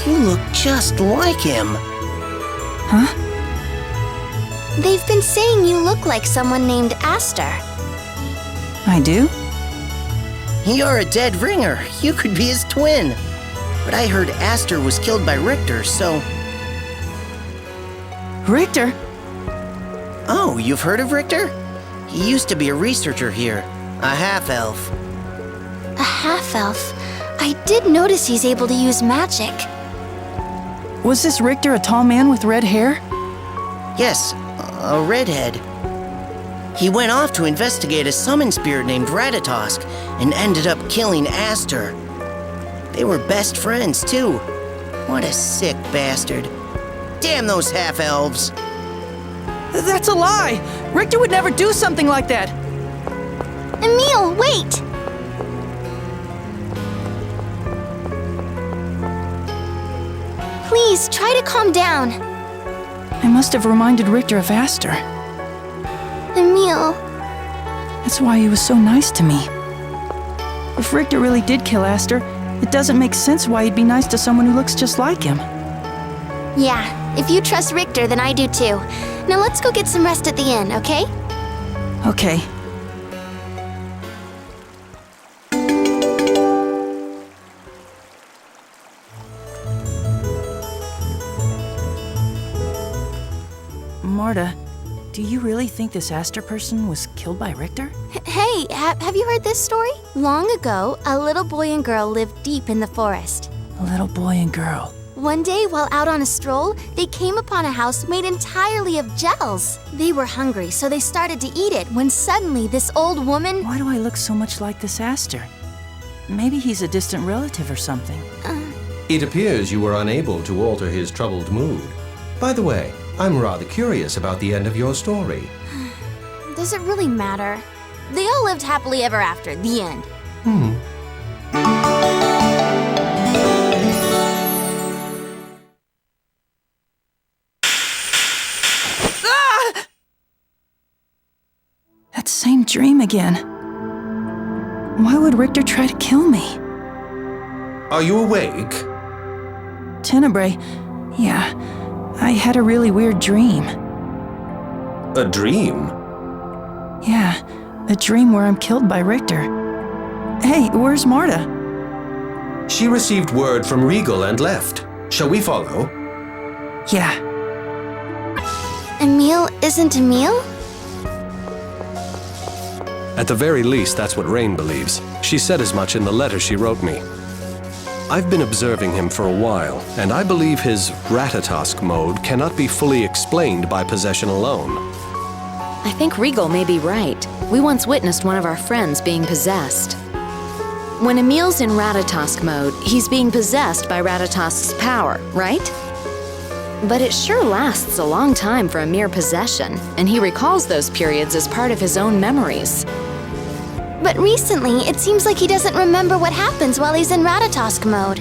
You look just like him. Huh? They've been saying you look like someone named Aster. I do? You're a dead ringer. You could be his twin. But I heard Aster was killed by Richter, so... Richter? Oh, you've heard of Richter? He used to be a researcher here, a half-elf. A half-elf? I did notice he's able to use magic. Was this Richter a tall man with red hair? Yes, a redhead. He went off to investigate a summon spirit named Ratatosk and ended up killing Aster. They were best friends, too. What a sick bastard. Damn those half-elves. That's a lie! Richter would never do something like that! Emil, wait! Please, try to calm down. I must have reminded Richter of Aster. Emil. That's why he was so nice to me. If Richter really did kill Aster, it doesn't make sense why he'd be nice to someone who looks just like him. Yeah, if you trust Richter, then I do too. Now let's go get some rest at the inn, okay? Okay. Marta, do you really think this Aster person was killed by Richter? Hey, have you heard this story? Long ago, a little boy and girl lived deep in the forest. A little boy and girl. One day, while out on a stroll, they came upon a house made entirely of gels. They were hungry, so they started to eat it when suddenly this old woman... Why do I look so much like this Aster? Maybe he's a distant relative or something. It appears you were unable to alter his troubled mood. By the way, I'm rather curious about the end of your story. Does it really matter? They all lived happily ever after, the end. That same dream again. Why would Richter try to kill me? Are you awake? Tenebrae, yeah, I had a really weird dream. A dream? Yeah, a dream where I'm killed by Richter. Hey, where's Marta? She received word from Regal and left. Shall we follow? Yeah. Emil isn't Emil? At the very least, that's what Rain believes. She said as much in the letter she wrote me. I've been observing him for a while, and I believe his Ratatosk mode cannot be fully explained by possession alone. I think Regal may be right. We once witnessed one of our friends being possessed. When Emil's in Ratatosk mode, he's being possessed by Ratatosk's power, right? But it sure lasts a long time for a mere possession, and he recalls those periods as part of his own memories. But recently, it seems like he doesn't remember what happens while he's in Ratatosk mode.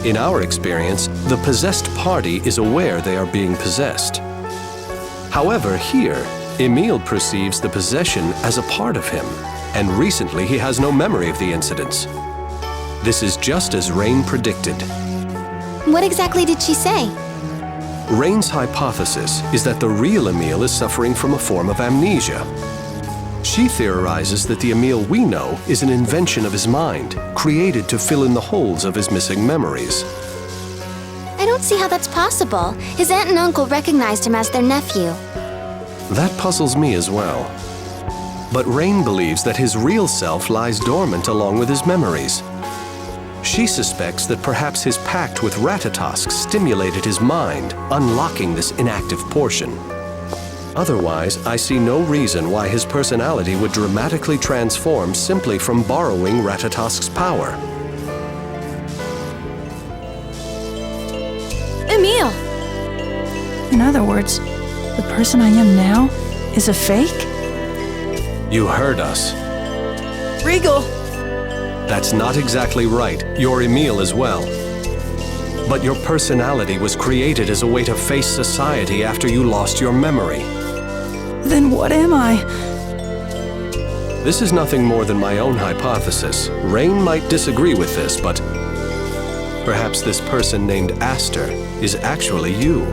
In our experience, the possessed party is aware they are being possessed. However, here, Emil perceives the possession as a part of him, and recently he has no memory of the incidents. This is just as Rain predicted. What exactly did she say? Rain's hypothesis is that the real Emil is suffering from a form of amnesia. She theorizes that the Emil we know is an invention of his mind, created to fill in the holes of his missing memories. I don't see how that's possible. His aunt and uncle recognized him as their nephew. That puzzles me as well. But Rain believes that his real self lies dormant along with his memories. She suspects that perhaps his pact with Ratatosk stimulated his mind, unlocking this inactive portion. Otherwise, I see no reason why his personality would dramatically transform simply from borrowing Ratatosk's power. Emil! In other words, the person I am now is a fake? You heard us. Regal! That's not exactly right. You're Emil as well. But your personality was created as a way to face society after you lost your memory. Then what am I? This is nothing more than my own hypothesis. Rain might disagree with this, but Perhaps this person named Aster is actually you.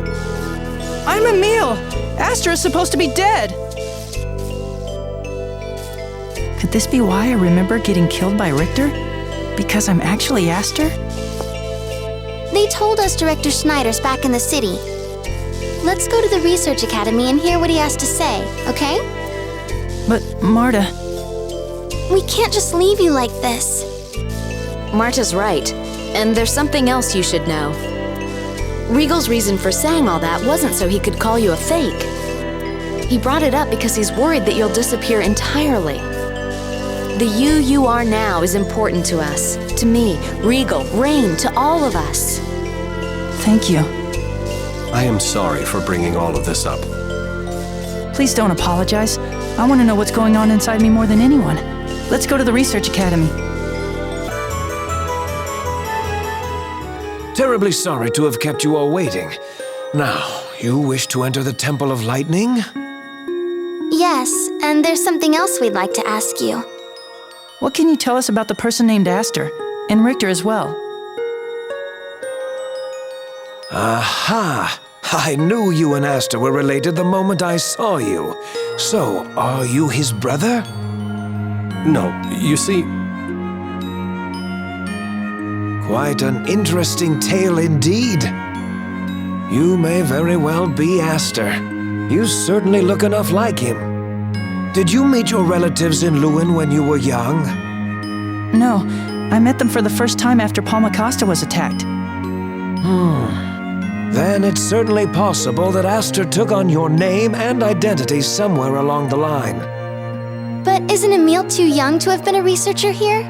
I'm Emil! Aster is supposed to be dead! Could this be why I remember getting killed by Richter? Because I'm actually Aster? They told us Director Schneider's back in the city. Let's go to the Research Academy and hear what he has to say, okay? But, Marta, We can't just leave you like this. Marta's right, and there's something else you should know. Regal's reason for saying all that wasn't so he could call you a fake. He brought it up because he's worried that you'll disappear entirely. The you are now is important to us, to me, Regal, Rain, to all of us. thank you. I am sorry for bringing all of this up. Please don't apologize. I want to know what's going on inside me more than anyone. Let's go to the Research Academy. Terribly sorry to have kept you all waiting. Now, you wish to enter the Temple of Lightning? Yes, and there's something else we'd like to ask you. What can you tell us about the person named Aster, and Richter as well? Aha! I knew you and Aster were related the moment I saw you. So, are you his brother? No, you see, Quite an interesting tale indeed. You may very well be Aster. You certainly look enough like him. Did you meet your relatives in Lewin when you were young? No, I met them for the first time after Palmacosta was attacked. Then it's certainly possible that Aster took on your name and identity somewhere along the line. But isn't Emil too young to have been a researcher here?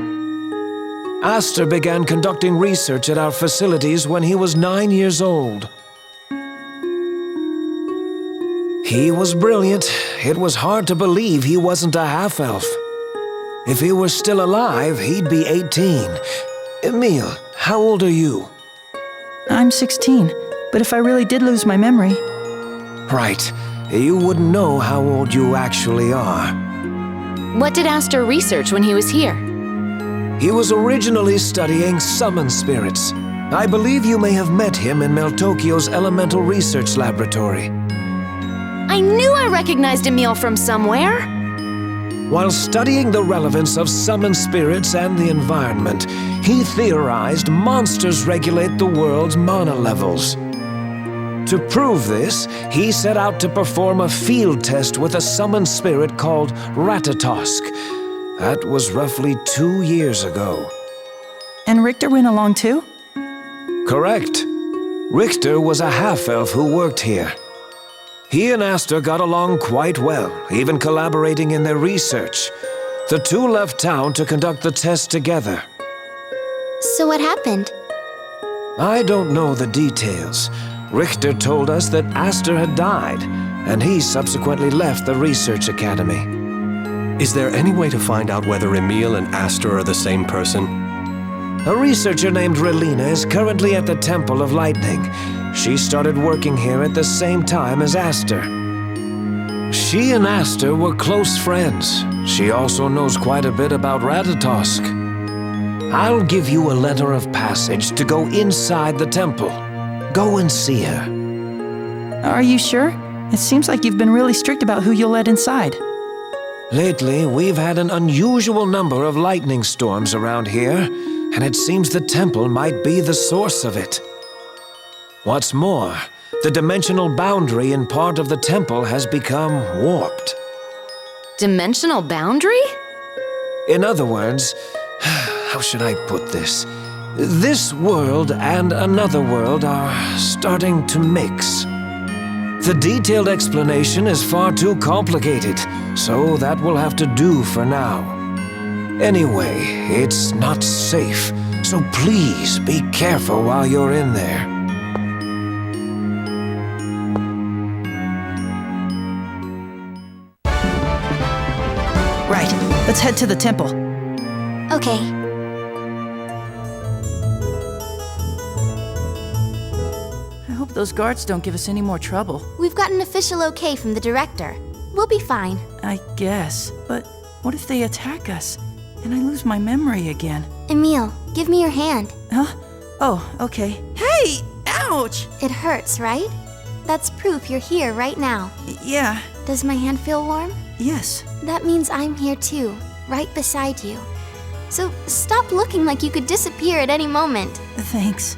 Aster began conducting research at our facilities when he was 9 years old. He was brilliant. It was hard to believe he wasn't a half-elf. If he were still alive, he'd be 18. Emil, how old are you? I'm 16, but if I really did lose my memory... Right. You wouldn't know how old you actually are. What did Aster research when he was here? He was originally studying summon spirits. I believe you may have met him in Meltokyo's Elemental Research Laboratory. I knew I recognized Emil from somewhere! While studying the relevance of summon spirits and the environment, he theorized monsters regulate the world's mana levels. To prove this, he set out to perform a field test with a summon spirit called Ratatosk. That was roughly 2 years ago. And Richter went along too? Correct. Richter was a half-elf who worked here. He and Aster got along quite well, even collaborating in their research. The two left town to conduct the test together. So what happened? I don't know the details. Richter told us that Aster had died, and he subsequently left the Research Academy. is there any way to find out whether Emil and Aster are the same person? A researcher named Relina is currently at the Temple of Lightning. She started working here at the same time as Aster. She and Aster were close friends. She also knows quite a bit about Ratatosk. I'll give you a letter of passage to go inside the temple. Go and see her. Are you sure? It seems like you've been really strict about who you'll let inside. Lately, we've had an unusual number of lightning storms around here, and it seems the temple might be the source of it. What's more, the dimensional boundary in part of the temple has become warped. Dimensional boundary? In other words, how should I put this? This world and another world are starting to mix. The detailed explanation is far too complicated, so that will have to do for now. Anyway, it's not safe, so please be careful while you're in there. Right, let's head to the temple. Okay. I hope those guards don't give us any more trouble. We've got an official okay from the director. We'll be fine. I guess, but what if they attack us and I lose my memory again? Emil, give me your hand. Huh? Oh, okay. Hey! Ouch! It hurts, right? That's proof you're here right now. Yeah, Does my hand feel warm? yes. That means I'm here too, right beside you. So stop looking like you could disappear at any moment. Thanks.